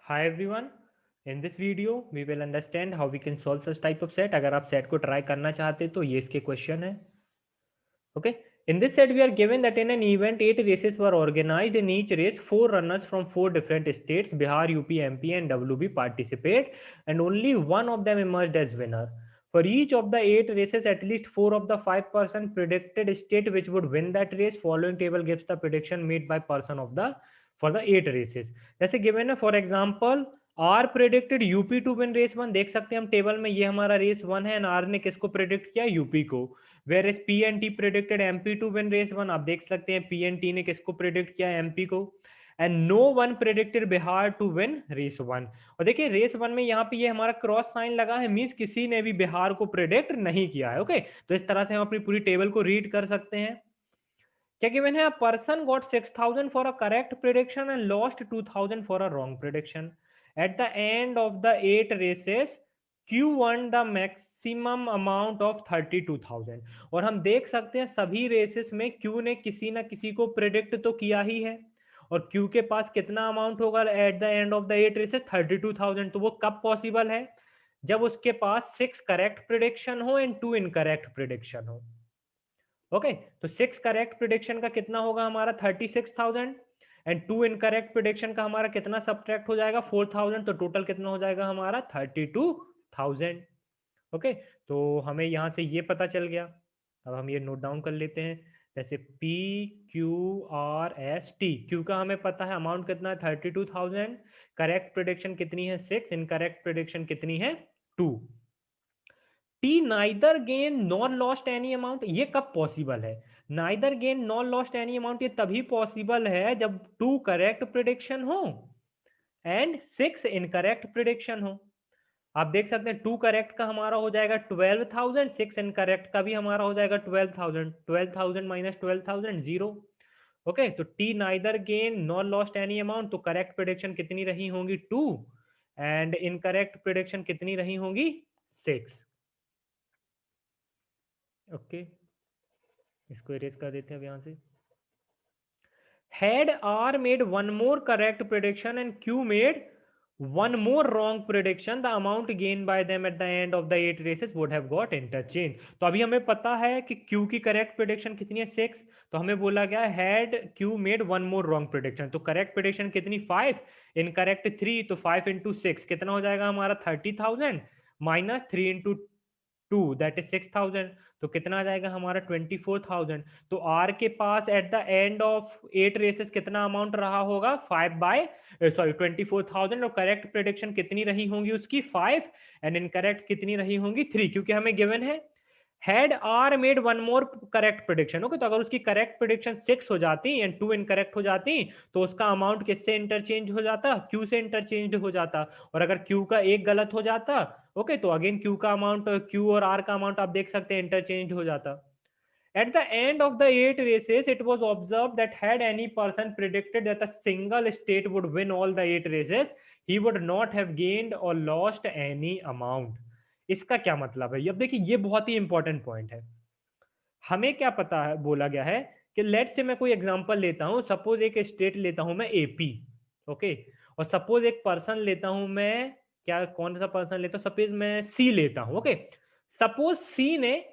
Hi everyone. In this video, we will understand how we can solve such type of set. अगर आप set को try करना चाहते तो ये इसके question है. Okay. In this set, we are given that in an event, 8 races were organized. In each race, 4 runners from 4 different states, Bihar, UP, MP, and WB participate, and only one of them emerged as winner. For each of the 8 races, at least 4 of the 5% predicted state which would win that race. Following table gives the prediction made by person of the for the 8 races. जैसे given है, for example, R predicted UP to win race 1. देख सकते हैं हम table में, ये हमारा race 1 है, एंड आर ने किसको प्रेडिक्ट किया? यूपी को. Whereas P and T predicted MP to win race 1. आप देख सकते हैं पी एंड टी ने किसको प्रेडिक्ट किया? एमपी को. And no one predicted Bihar to win race 1. और देखिए रेस 1 में यहाँ पे ये हमारा क्रॉस साइन लगा है, मींस किसी ने भी बिहार को प्रेडिक्ट नहीं किया है. ओके, तो इस तरह से हम अपनी पूरी टेबल को रीड कर सकते हैं. क्या गिवन है? A person got 6000 for a correct prediction and lost 2000 for a wrong prediction. At the end of the 8 races Q won the maximum amount of 32,000. और हम देख सकते हैं सभी रेसेस में Q ने किसी ना किसी को प्रेडिक्ट तो किया ही है, और Q के पास कितना अमाउंट होगा at the end of the 8 races? 32,000. तो वो कब पॉसिबल है? जब उसके पास 6 करेक्ट प्रिडिक्शन हो एंड 2 इनकरेक्ट प्रिडिक्शन हो. ओके, तो 6 करेक्ट प्रिडिक्शन का कितना होगा हमारा? 36,000. एंड 2 इनकरेक्ट प्रिडिक्शन का हमारा कितना सब्ट्रैक्ट हो जाएगा? 4,000. तो टोटल कितना हो जाएगा हमारा? 32,000. ओके, तो हमें यहां से ये पता चल गया. अब हम ये नोट डाउन कर लेते हैं. जैसे P Q R S T. Q का हमें पता है अमाउंट कितना है? 32,000. करेक्ट प्रिडिक्शन कितनी है? 6. इनकरेक्ट प्रिडिक्शन कितनी है? 2. T neither gain nor lost any amount. ये कब पॉसिबल है? neither gain nor lost any amount ये तभी पॉसिबल है जब 2 करेक्ट प्रिडिक्शन हो एंड 6 इनकरेक्ट प्रिडिक्शन हो. आप देख सकते हैं 2 करेक्ट का हमारा हो जाएगा 12,000, 6 इनकरेक्ट का भी हमारा हो जाएगा 12,000. 12,000 माइनस 12,000 जीरो. ओके, तो T neither gain nor lost any amount. तो करेक्ट प्रिडिक्शन कितनी रही होंगी? 2. एंड इनकरेक्ट प्रिडिक्शन कितनी रही होंगी? 6. ओके, इसको इरेज कर देते हैं अब यहां से. Had R made one more correct prediction and Q made one more wrong prediction, the amount gained by them at the end of the 8 races would have got interchanged. तो अभी हमें पता है कि Q की करेक्ट प्रिडिक्शन कितनी है? 6. तो हमें बोला गया had Q made one more wrong prediction. तो करेक्ट प्रिडिक्शन कितनी? 5. इनकरेक्ट 3. तो 5 इंटू 6 कितना हो जाएगा हमारा? 30,000 माइनस 3 इंटू 2 दैट इज 6,000. तो कितना आ जाएगा हमारा? 24,000. तो आर के पास at the end of 8 races कितना अमाउंट रहा होगा? 24,000. और करेक्ट प्रेडिक्शन कितनी रही होंगी उसकी? 5. एंड इनकरेक्ट कितनी रही होंगी? 3, क्योंकि हमें गिवन है had R made one more correct prediction. Okay, तो अगर उसकी करेक्ट प्रिडिक्शन 6 हो जाती एंड 2 इनकरेक्ट हो जाती तो उसका अमाउंट किससे इंटरचेंज हो जाता? क्यू से इंटरचेंज हो जाता. और अगर क्यू का एक गलत हो जाता, ओके, तो अगेन क्यू का अमाउंट, क्यू और आर का अमाउंट आप देख सकते हैं इंटरचेंज हो जाता. At the end of the 8 races, it was observed that had any person predicted that a single state would win all the 8 races, he would not have gained or lost any amount. इसका क्या मतलब है? अब देखिए ये बहुत ही important point है. हमें क्या पता है? बोला गया है कि लेट से मैं कोई एग्जांपल लेता हूं. सपोज एक स्टेट लेता हूं मैं एपी. ओके, और सपोज एक पर्सन लेता हूं मैं, क्या कौन सा पर्सन लेता हूं? सपोज मैं सी लेता हूं. ओके, सपोज सी ने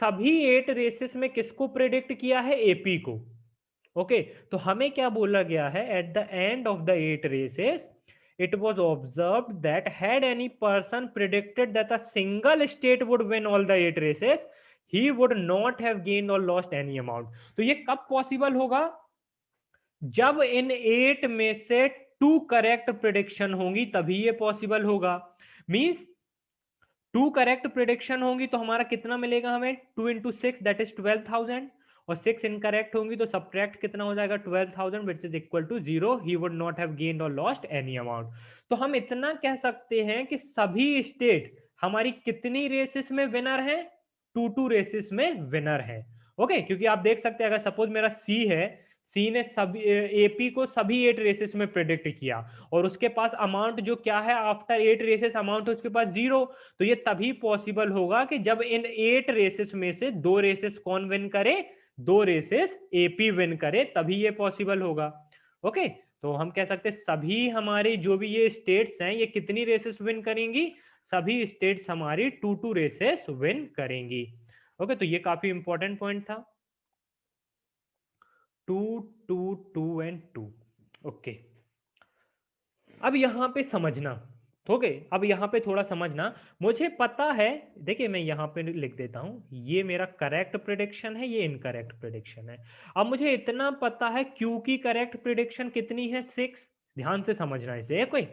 सभी 8 रेसेस में किसको प्रेडिक्ट किया है? एपी को. ओके, तो हमें क्या बोला गया है? At the end of the 8 races it was observed that had any person predicted that a single state would win all the 8 races, he would not have gained or lost any amount. तो ये कब possible होगा? जब इन 8 में से 2 correct prediction होंगी तभी ये पॉसिबल होगा. मींस 2 करेक्ट प्रिडिक्शन होंगी तो हमारा कितना मिलेगा हमें? 2 इंटू 6 दैट इज 12,000. और 6 इनकरेक्ट होंगी तो सब्ट्रैक्ट कितना हो जाएगा? 12,000 which is equal to 0. He would not have gained और लॉस्ट एनी अमाउंट. तो हम इतना कह सकते हैं कि सभी स्टेट हमारी कितनी रेसेस में विनर हैं? 2 रेसेस में विनर हैं. ओके, क्योंकि आप देख सकते हैं अगर सपोज मेरा सी है, सी ने सभी एपी को सभी 8 रेसेस में प्रेडिक्ट किया और उसके पास अमाउंट जो क्या है? आफ्टर 8 रेसेस अमाउंट उसके पास 0. तो ये तभी पॉसिबल होगा कि जब इन 8 रेसेस में से 2 रेसेस कौन विन करे? 2 रेसेस एपी विन करे, तभी ये पॉसिबल होगा. ओके, तो हम कह सकते हैं सभी हमारी जो भी ये स्टेट्स हैं ये कितनी रेसेस विन करेंगी, सभी स्टेट्स हमारी 2 रेसेस विन करेंगी। ओके, तो ये काफी इंपॉर्टेंट पॉइंट था। 2 2 2 एंड 2। ओके, अब यहाँ पे समझना, ओके, अब यहाँ पे थोड़ा समझना। मुझे पता है, देखिए मैं यहाँ पे लिख देता हूँ, ये मेरा करेक्ट प्रिडिक्शन है, ये इनकरेक्ट प्रिडिक्शन है। अब मुझे इतना पता है क्यू की करेक्ट प्रिडिक्शन कितनी है, 6। ध्यान से समझना इसे कोई।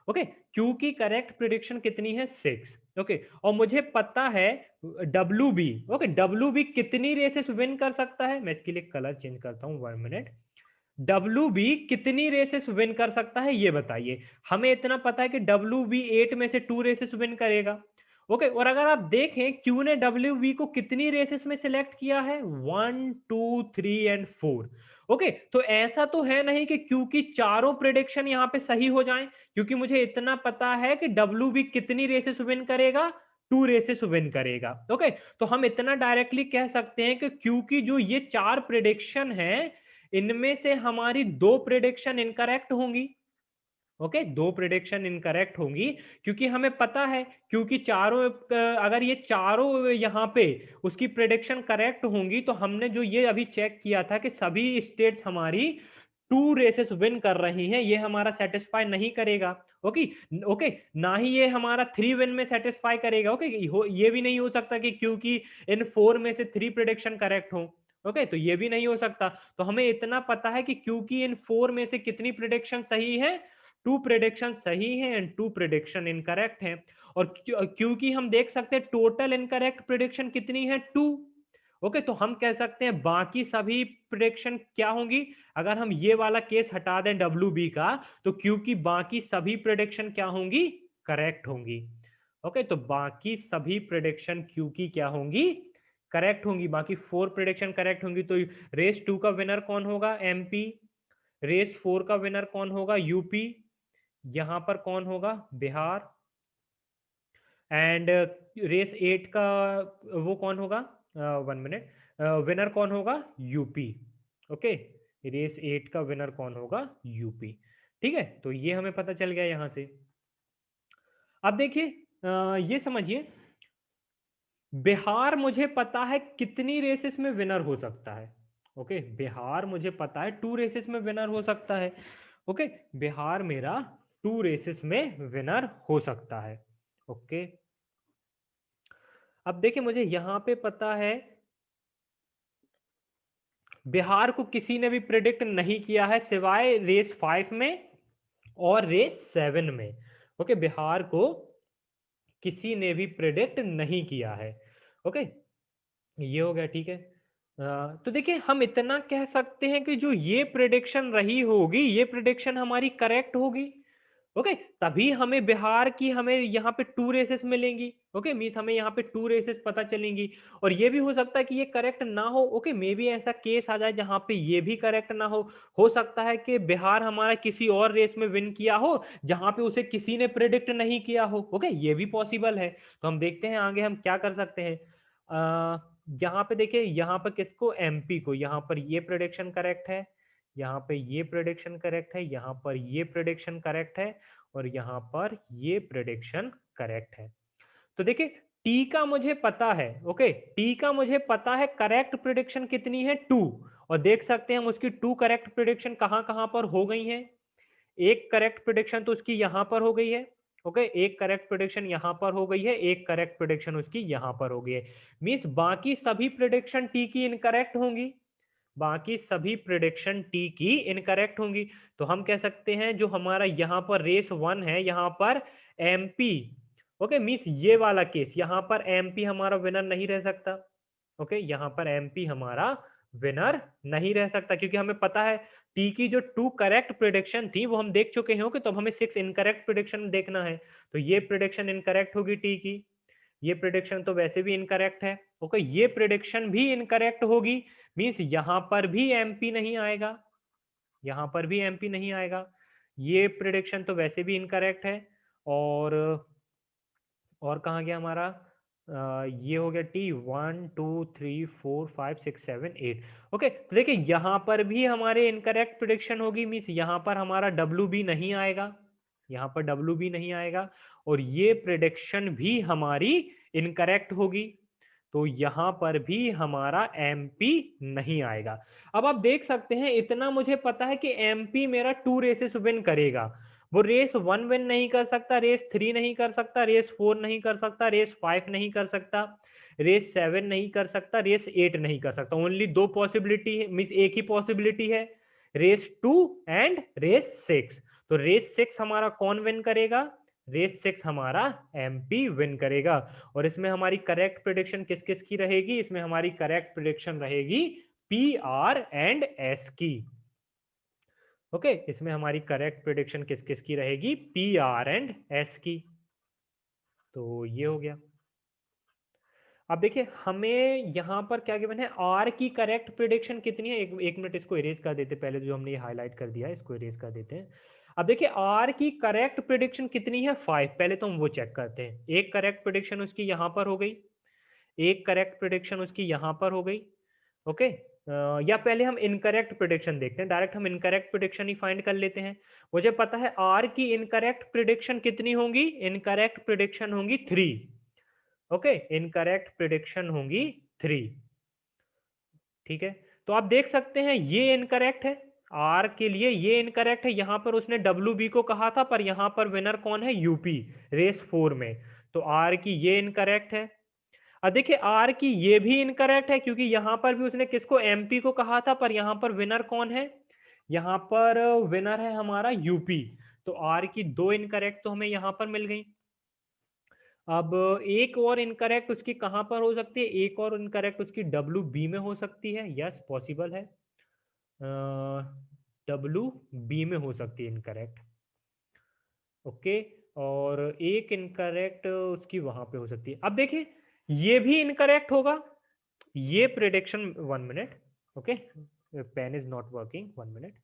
ओके, क्यू की करेक्ट प्रिडिक्शन कितनी है, 6। ओके, और मुझे पता है W B, okay, W B कितनी रेसेस विन कर सकता है। मैं इसके लिए कलर चेंज करता हूँ, 1 मिनट। डब्ल्यू बी कितनी रेसेस विन कर सकता है ये बताइए। हमें इतना पता है कि डब्ल्यू बी 8 में से 2 रेसेस विन करेगा। ओके, और अगर आप देखें क्यू ने डब्ल्यू बी को कितनी रेसेस में सिलेक्ट किया है, 1 2 3 एंड 4। ओके, तो ऐसा तो है नहीं कि क्यू की चारों प्रेडिक्शन यहां पे सही हो जाएं, क्योंकि मुझे इतना पता है कि डब्ल्यू बी कितनी रेसेस विन करेगा, 2 रेसेस विन करेगा। ओके, तो हम इतना डायरेक्टली कह सकते हैं कि क्यू की जो ये 4 प्रेडिक्शन है, इनमें से हमारी 2 प्रेडिक्शन इनकरेक्ट होंगी। ओके, 2 प्रेडिक्शन इनकरेक्ट होंगी, क्योंकि हमें पता है, क्योंकि चारों अगर ये चारों यहाँ पे उसकी प्रेडिक्शन करेक्ट होंगी, तो हमने जो ये अभी चेक किया था कि सभी स्टेट्स हमारी 2 रेसेस विन कर रही हैं, ये हमारा सेटिस्फाई नहीं करेगा। ओके, ओके, ना ही ये हमारा 3 विन में सेटिस्फाई करेगा। ओके, ये भी नहीं हो सकता कि क्योंकि इन 4 में से 3 प्रेडिक्शन करेक्ट हो। ओके, तो ये भी नहीं हो सकता। तो हमें इतना पता है कि क्योंकि इन 4 में से कितनी प्रेडिक्शन सही है, 2 प्रेडिक्शन सही है एंड 2 प्रेडिक्शन इनकरेक्ट है। और क्योंकि हम देख सकते हैं टोटल इनकरेक्ट प्रेडिक्शन कितनी है, 2। ओके, तो हम कह सकते हैं बाकी सभी प्रेडिक्शन क्या होंगी। अगर हम ये वाला केस हटा दें डब्ल्यू बी का, तो क्योंकि बाकी सभी प्रेडिक्शन क्या होंगी, करेक्ट होंगी। ओके, तो बाकी सभी प्रेडिक्शन क्यू की क्या होंगी, करेक्ट होंगी। बाकी 4 प्रेडिक्शन करेक्ट होंगी। तो रेस 2 का विनर कौन होगा, एमपी। रेस 4 का विनर कौन होगा, यूपी। यहां पर कौन होगा, बिहार। एंड रेस 8 का वो कौन होगा, 1 मिनट, विनर कौन होगा, यूपी। ओके, रेस 8 का विनर कौन होगा, यूपी। ठीक है, तो ये हमें पता चल गया यहां से। अब देखिए, ये समझिए, बिहार मुझे पता है कितनी रेसेस में विनर हो सकता है। ओके, बिहार मुझे पता है 2 रेसेस में विनर हो सकता है। ओके, बिहार मेरा 2 रेसेस में विनर हो सकता है। ओके, अब देखिए मुझे यहां पे पता है बिहार को किसी ने भी प्रिडिक्ट नहीं किया है सिवाय रेस 5 में और रेस 7 में। ओके, बिहार को किसी ने भी प्रिडिक्ट नहीं किया है। ओके, ये हो गया, ठीक है। तो देखिए हम इतना कह सकते हैं कि जो ये प्रिडिक्शन रही होगी, ये प्रिडिक्शन हमारी करेक्ट होगी। ओके, तभी हमें बिहार की हमें यहाँ पे 2 रेसेस मिलेंगी। ओके, मीन्स हमें यहाँ पे 2 रेसेस पता चलेंगी। और ये भी हो सकता है कि ये करेक्ट ना हो। ओके, मे भी ऐसा केस आ जाए जहाँ पे ये भी करेक्ट ना हो सकता है कि बिहार हमारा किसी और रेस में विन किया हो जहाँ पे उसे किसी ने प्रिडिक्ट नहीं किया हो। ओके, ये भी पॉसिबल है। तो हम देखते हैं आगे हम क्या कर सकते हैं। यहाँ पे देखिए, यहाँ पर किसको, एमपी को, यहाँ पर ये प्रिडिक्शन करेक्ट है, यहाँ पे ये प्रिडिक्शन करेक्ट है, यहाँ पर ये प्रिडिक्शन करेक्ट है, और यहाँ पर ये प्रिडिक्शन करेक्ट है। तो देखिए टी का मुझे पता है। ओके, टी का मुझे पता है करेक्ट प्रिडिक्शन कितनी है, 2। और देख सकते हैं हम उसकी 2 करेक्ट प्रिडिक्शन कहां कहां पर हो गई हैं। एक करेक्ट प्रिडिक्शन तो उसकी यहां पर हो गई है। ओके, एक करेक्ट प्रिडिक्शन यहां पर हो गई है, एक करेक्ट प्रिडिक्शन उसकी यहां पर हो गई है। मींस बाकी सभी प्रिडिक्शन टी की इनकरेक्ट होंगी। बाकी सभी प्रिडिक्शन टी की इनकरेक्ट होंगी। तो हम कह सकते हैं जो हमारा यहाँ पर रेस 1 है, यहाँ पर एमपी। ओके, मींस ये वाला केस, यहाँ पर एमपी हमारा विनर नहीं रह सकता। ओके, यहाँ पर एमपी हमारा विनर नहीं रह सकता, क्योंकि हमें पता है टी की जो 2 करेक्ट प्रिडिक्शन थी वो हम देख चुके हैं। ओके, तो अब हमें 6 इनकरेक्ट प्रिडिक्शन देखना है। तो ये प्रिडिक्शन इनकरेक्ट होगी टी की, ये प्रिडिक्शन तो वैसे भी इनकरेक्ट है। ओके, ये प्रिडिक्शन भी इनकरेक्ट होगी। मींस यहां पर भी एमपी नहीं आएगा, यहां पर भी एमपी नहीं आएगा। ये प्रिडिक्शन तो वैसे भी इनकरेक्ट है। और कहाँ गया हमारा, ये हो गया टी, 1 2 3 4 5 6 7 8। ओके, तो देखिए यहाँ पर भी हमारे इनकरेक्ट प्रिडिक्शन होगी, मीन्स यहाँ पर हमारा डब्ल्यू बी नहीं आएगा, यहाँ पर डब्ल्यू बी नहीं आएगा, और ये प्रिडिक्शन भी हमारी इनकरेक्ट होगी, तो यहाँ पर भी हमारा एमपी नहीं आएगा। अब आप देख सकते हैं, इतना मुझे पता है कि एमपी मेरा 2 रेसेस विन करेगा, वो रेस 1 विन नहीं कर सकता, रेस 3 नहीं कर सकता, रेस 4 नहीं कर सकता, रेस 5 नहीं कर सकता, रेस 7 नहीं कर सकता, रेस 8 नहीं कर सकता। ओनली 2 पॉसिबिलिटी है, मीन्स एक ही पॉसिबिलिटी है, रेस 2 एंड रेस 6। तो रेस 6 हमारा कौन विन करेगा? रेस 6 हमारा एमपी विन करेगा। और इसमें हमारी करेक्ट प्रिडिक्शन किस किस की रहेगी? इसमें हमारी करेक्ट प्रिडिक्शन रहेगी पी, आर एंड एस की। ओके, इसमें हमारी करेक्ट प्रिडिक्शन किस किस की रहेगी? पी, आर एंड एस की। तो ये हो गया। अब देखिए हमें यहाँ पर क्या गिवन है, आर की करेक्ट प्रिडिक्शन कितनी है? एक मिनट इसको इरेज कर देते, पहले जो हमने ये हाईलाइट कर दिया है इसको इरेज कर देते हैं। अब देखिए आर की करेक्ट प्रिडिक्शन कितनी है? 5। पहले तो हम वो चेक करते हैं। एक करेक्ट प्रिडिक्शन उसकी यहाँ पर हो गई, एक करेक्ट प्रिडिक्शन उसकी यहाँ पर हो गई। ओके, या पहले हम इनकरेक्ट प्रिडिक्शन देखते हैं, डायरेक्ट हम इनकरेक्ट प्रिडिक्शन ही फाइंड कर लेते हैं। मुझे पता है आर की इनकरेक्ट प्रिडिक्शन कितनी होंगी? इनकरेक्ट प्रिडिक्शन होंगी 3। ओके, इनकरेक्ट प्रिडिक्शन होंगी 3। ठीक है, तो आप देख सकते हैं ये इनकरेक्ट है, आर के लिए ये इनकरेक्ट है। यहां पर उसने डब्ल्यू बी को कहा था, पर यहां पर विनर कौन है? यूपी, रेस 4 में। तो आर की ये इनकरेक्ट है। अब देखिए आर की ये भी इनकरेक्ट है, क्योंकि यहां पर भी उसने किसको? एमपी को कहा था, पर यहां पर विनर कौन है? यहां पर विनर है हमारा यूपी। तो आर की 2 इनकरेक्ट तो हमें यहां पर मिल गई। अब एक और इनकरेक्ट उसकी कहां पर हो सकती है? एक और इनकरेक्ट उसकी डब्ल्यू बी में हो सकती है। यस, पॉसिबल है, डब्ल्यू बी में हो सकती है इनकरेक्ट। ओके, और एक इनकरेक्ट उसकी वहां पे हो सकती है। अब देखिए ये भी इनकरेक्ट होगा, ये prediction. 1 minute, okay, pen is not working, 1 minute.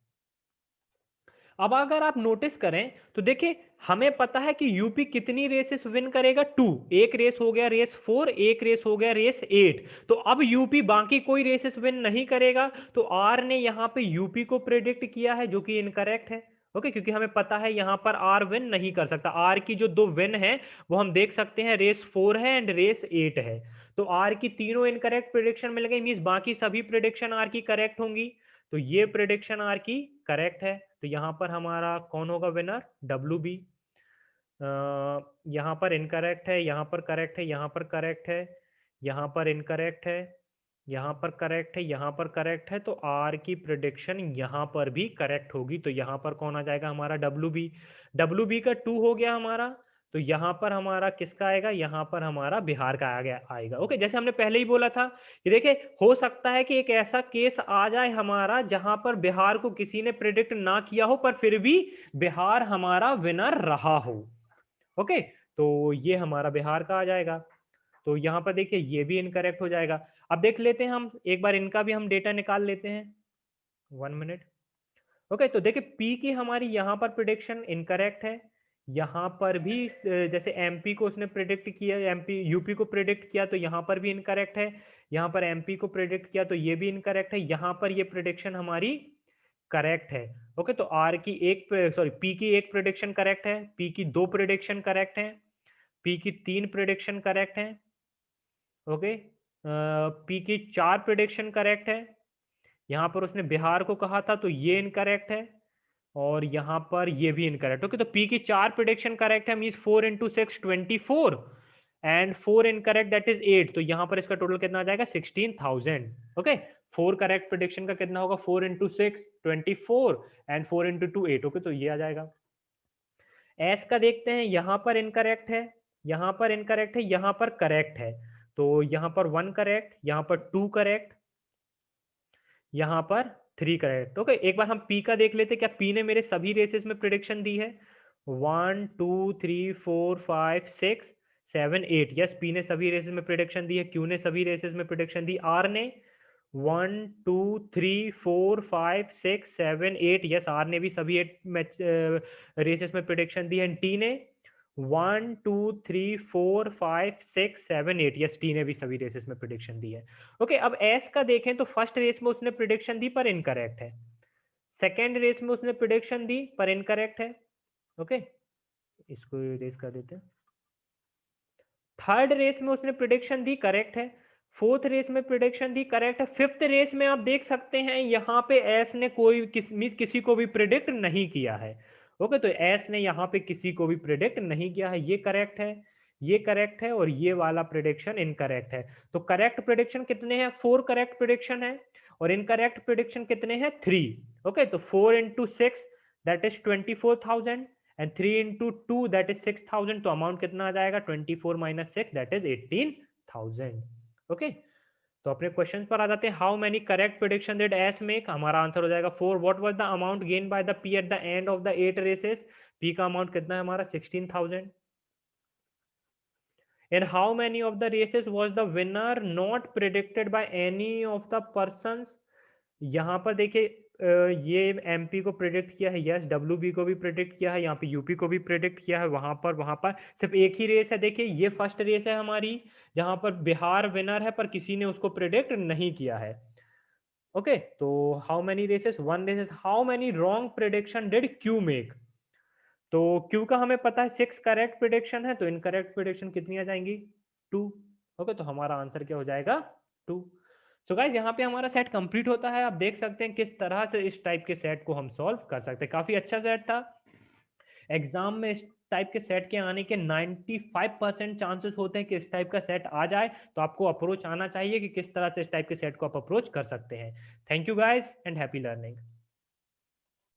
अब अगर आप नोटिस करें तो देखिए हमें पता है कि यूपी कितनी रेसेस विन करेगा? 2। एक रेस हो गया रेस 4, एक रेस हो गया रेस 8। तो अब यूपी बाकी कोई रेसेस विन नहीं करेगा, तो आर ने यहां पे यूपी को प्रेडिक्ट किया है, जो कि इनकरेक्ट है। ओके, क्योंकि हमें पता है यहां पर आर विन नहीं कर सकता। आर की जो 2 विन है वो हम देख सकते हैं, रेस 4 है एंड रेस 8 है। तो आर की तीनों इनकरेक्ट प्रिडिक्शन मिल गई, मींस बाकी सभी प्रिडिक्शन आर की करेक्ट होंगी। तो ये प्रिडिक्शन आर की करेक्ट है, तो यहां पर हमारा कौन होगा विनर? W B. यहां पर इनकरेक्ट है, यहां पर करेक्ट है, यहां पर करेक्ट है, यहां पर इनकरेक्ट है, यहां पर करेक्ट है, यहां पर करेक्ट है। तो आर की प्रिडिक्शन यहां पर भी करेक्ट होगी, तो यहां पर कौन आ जाएगा? हमारा डब्ल्यू बी। डब्ल्यू बी का 2 हो गया हमारा, तो यहां पर हमारा किसका आएगा? यहां पर हमारा बिहार का आ गया आएगा। ओके, जैसे हमने पहले ही बोला था कि देखिए हो सकता है कि एक ऐसा केस आ जाए हमारा जहां पर बिहार को किसी ने प्रिडिक्ट ना किया हो, पर फिर भी बिहार हमारा विनर रहा हो। ओके, तो ये हमारा बिहार का आ जाएगा। तो यहां पर देखिए ये भी इनकरेक्ट हो जाएगा। अब देख लेते हैं हम एक बार, इनका भी हम डेटा निकाल लेते हैं। 1 मिनट। ओके, तो देखिए पी की हमारी यहाँ पर प्रिडिक्शन इनकरेक्ट है। यहाँ पर भी जैसे एमपी को उसने प्रिडिक्ट किया, एमपी यूपी को प्रिडिक्ट किया, तो यहाँ पर भी इनकरेक्ट है। यहाँ पर एमपी को प्रिडिक्ट किया तो ये भी इनकरेक्ट है। यहाँ पर ये प्रिडिक्शन हमारी करेक्ट है। ओके, तो आर की एक, सॉरी, पी की एक प्रिडिक्शन करेक्ट है, पी की 2 प्रिडिक्शन करेक्ट है, पी की 3 प्रिडिक्शन करेक्ट है। ओके, पी की 4 प्रिडिक्शन करेक्ट है। यहाँ पर उसने बिहार को कहा था तो ये इनकरेक्ट है, और यहाँ पर ये भी इनकरेक्ट। ओके, तो पी की 4 प्रिडिक्शन करेक्ट है, means 4 into 6 24, and 4 incorrect that is 8। तो यहाँ पर इसका टोटल कितना आ जाएगा? 16,000। ओके, 4 करेक्ट प्रिडिक्शन का कितना होगा? 4 इंटू 6 24, एंड 4 इंटू 2 8। ओके, तो ये आ जाएगा। एस का देखते हैं, यहाँ पर इनकरेक्ट है, यहाँ पर इनकरेक्ट है, यहाँ पर करेक्ट है। तो यहाँ पर 1 करेक्ट, यहाँ पर 2 करेक्ट, यहाँ पर 3 करेक्ट। ओके, एक बार हम पी का देख लेते, क्या पी ने मेरे सभी रेसेस में प्रिडिक्शन दी है? 1 2 3 4 5 6 7 8। यस, पी ने सभी रेसेस में प्रिडिक्शन दी है। क्यू ने सभी रेसेस में प्रिडिक्शन दी। आर ने 1 2 3 4 5 6 7 8। यस, आर ने भी सभी 8 मैच रेसेस में प्रिडिक्शन दी है। टी ने 1 2 3 4 5 6 7 8, यस टी ने भी सभी रेसेस में प्रिडिक्शन दी है। ओके, अब एस का देखें तो फर्स्ट रेस में उसने प्रिडिक्शन दी पर इनकरेक्ट है, सेकेंड रेस में उसने प्रिडिक्शन दी पर इनकरेक्ट है। ओके, इसको रेस कर देते हैं। थर्ड रेस में उसने प्रिडिक्शन दी, करेक्ट है। फोर्थ रेस में प्रिडिक्शन दी, करेक्ट है। फिफ्थ रेस में आप देख सकते हैं यहाँ पे एस ने किसी को भी प्रिडिक्ट नहीं किया है। ओके, तो एस ने यहाँ पे किसी को भी प्रिडिक्ट नहीं किया है, ये करेक्ट है, ये करेक्ट है और ये वाला प्रिडिक्शन इनकरेक्ट है। तो करेक्ट प्रिडिक्शन कितने हैं? 4 करेक्ट प्रिडिक्शन है और इनकरेक्ट प्रिडिक्शन कितने हैं? 3। ओके, तो 4 into 6 that is 24,000 and 3 into 2 that is 6,000। तो अमाउंट कितना आ जाएगा? 24 minus 6 दैट इज 18,000। ओके, तो अपने क्वेश्चन पर आ जाते हैं। How many correct prediction did S make? हमारा आंसर हो जाएगा 4। What was the amount gain by the P at the end of the 8 races? P का अमाउंट कितना है हमारा? 16,000। In how many of the races was the winner not predicted by any of the persons? यहाँ पर देखिए ये MP को predict किया है, यस। डब्ल्यूबी को भी प्रिडिक्ट किया है, यहाँ पे यूपी को भी प्रिडिक्ट किया है, वहां पर सिर्फ एक ही रेस है। देखिए ये फर्स्ट रेस है हमारी, जहां पर बिहार विनर है पर किसी ने उसको प्रिडिक्ट नहीं किया है। ओके, तो how many races? 1 races. How many wrong prediction did Q make? तो क्यू का हमें पता है 6 करेक्ट प्रिडिक्शन है, तो इनकरेक्ट प्रिडिक्शन कितनी आ जाएंगी? 2। ओके, तो हमारा आंसर क्या हो जाएगा? 2। सो गाइस, यहाँ पे हमारा सेट कंप्लीट होता है। आप देख सकते हैं किस तरह से इस टाइप के सेट को हम सॉल्व कर सकते हैं। काफी अच्छा सेट था। एग्जाम में इस टाइप के सेट के आने के 95% चांसेस होते हैं कि इस टाइप का सेट आ जाए। तो आपको अप्रोच आना चाहिए कि किस तरह से इस टाइप के सेट को आप अप्रोच कर सकते हैं। Thank you guys and happy learning.